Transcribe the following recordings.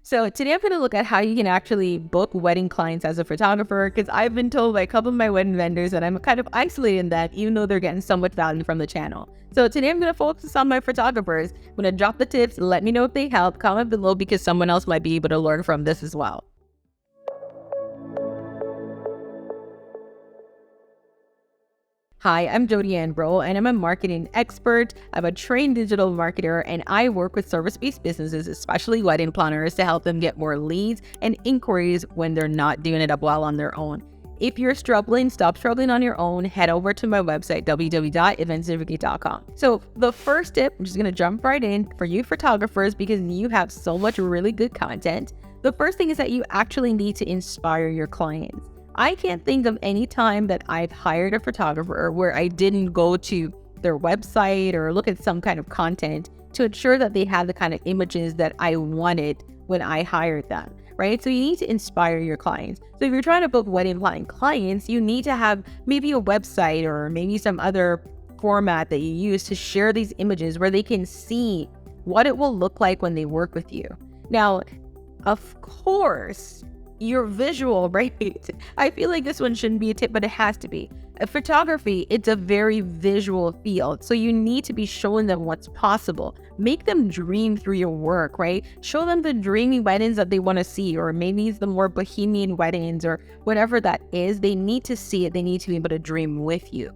So today I'm going to look at how you can actually book wedding clients as a photographer, because I've been told by a couple of my wedding vendors that I'm kind of isolated in that, even though they're getting so much value from the channel. So today I'm going to focus on my photographers. I'm going to drop the tips. Let me know if they help. Comment below because someone else might be able to learn from this as well. Hi, I'm Jody Anbro, and I'm a marketing expert. I'm a trained digital marketer, and I work with service-based businesses, especially wedding planners, to help them get more leads and inquiries when they're not doing it up well on their own. If you're struggling, stop struggling on your own. Head over to my website, www.eventcertificate.com. So the first tip, I'm just going to jump right in for you photographers because you have so much really good content. The first thing is that you actually need to inspire your clients. I can't think of any time that I've hired a photographer where I didn't go to their website or look at some kind of content to ensure that they had the kind of images that I wanted when I hired them, right? So you need to inspire your clients. So if you're trying to book wedding planning clients, you need to have maybe a website or maybe some other format that you use to share these images where they can see what it will look like when they work with you. Now, of course, your visual, right? I feel like this one shouldn't be a tip, but it has to be. Photography, it's a very visual field. So you need to be showing them what's possible. Make them dream through your work, right? Show them the dreamy weddings that they want to see, or maybe it's the more bohemian weddings or whatever that is. They need to see it. They need to be able to dream with you.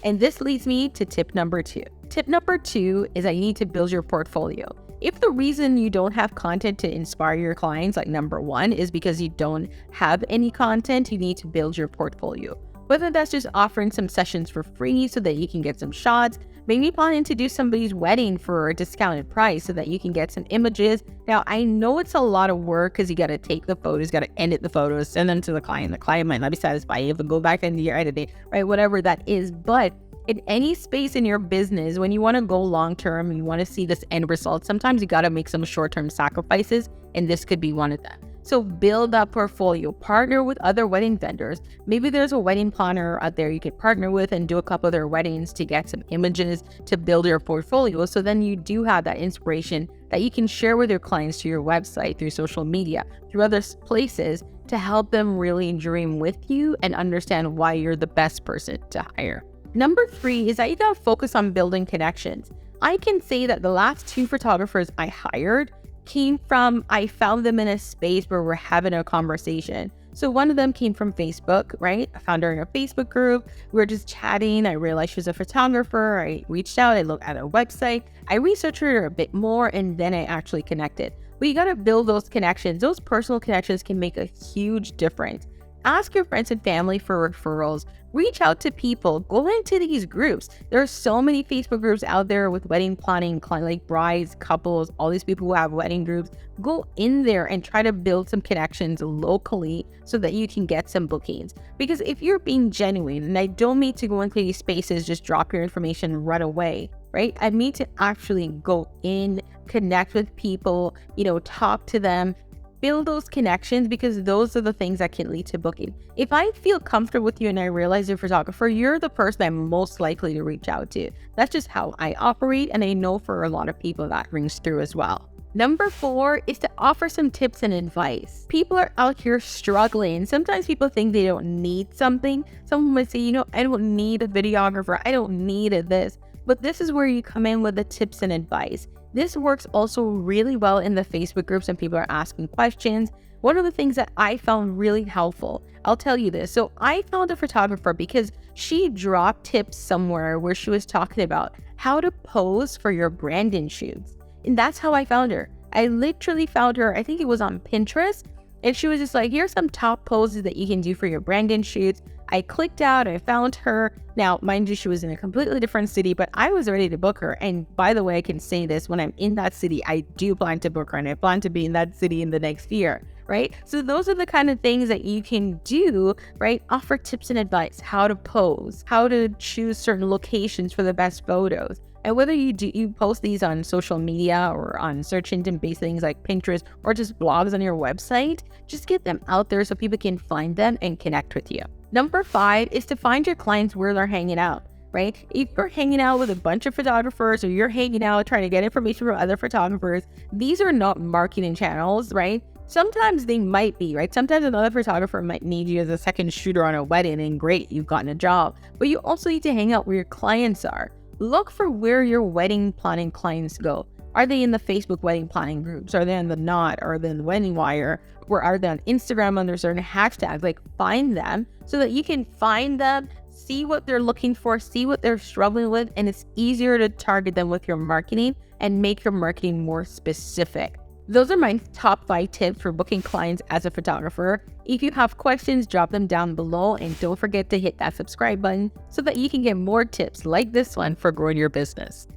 And this leads me to tip number 2. Tip number 2 is that you need to build your portfolio. If the reason you don't have content to inspire your clients, like number 1, is because you don't have any content, you need to build your portfolio. Whether that's just offering some sessions for free so that you can get some shots, maybe planning to do somebody's wedding for a discounted price so that you can get some images. Now, I know it's a lot of work because you got to take the photos, got to edit the photos, send them to the client. The client might not be satisfied. You have to go back into your editing, right? Whatever that is. But in any space in your business, when you want to go long-term and you want to see this end result, sometimes you got to make some short-term sacrifices, and this could be one of them. So build that portfolio, partner with other wedding vendors. Maybe there's a wedding planner out there you could partner with and do a couple of their weddings to get some images to build your portfolio. So then you do have that inspiration that you can share with your clients through your website, through social media, through other places to help them really dream with you and understand why you're the best person to hire. Number 3 is that you gotta focus on building connections. I can say that the last 2 photographers I hired came from, I found them in a space where we're having a conversation. So one of them came from Facebook, right? I found her in a Facebook group. We were just chatting. I realized she was a photographer. I reached out, I looked at her website. I researched her a bit more, and then I actually connected. But you gotta build those connections. Those personal connections can make a huge difference. Ask your friends and family for referrals. Reach out to people. Go into these groups. There are so many Facebook groups out there with wedding planning, like brides, couples, all these people who have wedding groups. Go in there and try to build some connections locally so that you can get some bookings. Because if you're being genuine, and I don't mean to go into these spaces, just drop your information right away, right? I mean to actually go in, connect with people, talk to them, build those connections, because those are the things that can lead to booking. If I feel comfortable with you and I realize you're a photographer, you're the person I'm most likely to reach out to. That's just how I operate, and I know for a lot of people that rings through as well. Number 4 is to offer some tips and advice. People are out here struggling. Sometimes people think they don't need something. Someone might say, I don't need a videographer. I don't need this. But this is where you come in with the tips and advice. This works also really well in the Facebook groups and people are asking questions. One of the things that I found really helpful, I'll tell you this. So I found a photographer because she dropped tips somewhere where she was talking about how to pose for your branding shoots. And that's how I found her. I literally found her, I think it was on Pinterest. And she was just like, here's some top poses that you can do for your branding shoots. I clicked out, I found her. Now, mind you, she was in a completely different city, but I was ready to book her. And by the way, I can say this, when I'm in that city, I do plan to book her, and I plan to be in that city in the next year, right? So those are the kind of things that you can do, right? Offer tips and advice, how to pose, how to choose certain locations for the best photos. And whether you post these on social media or on search engine-based things like Pinterest or just blogs on your website, just get them out there so people can find them and connect with you. Number 5 is to find your clients where they're hanging out, right? If you're hanging out with a bunch of photographers or you're hanging out trying to get information from other photographers, these are not marketing channels, right? Sometimes they might be, right? Sometimes another photographer might need you as a second shooter on a wedding, and great, you've gotten a job. But you also need to hang out where your clients are. Look for where your wedding planning clients go. Are they in the Facebook wedding planning groups? Are they in the Knot? Are they in the Wedding Wire? Or are they on Instagram under certain hashtags? Like, find them so that you can find them, see what they're looking for, see what they're struggling with, and it's easier to target them with your marketing and make your marketing more specific. Those are my top 5 tips for booking clients as a photographer. If you have questions, drop them down below, and don't forget to hit that subscribe button so that you can get more tips like this one for growing your business.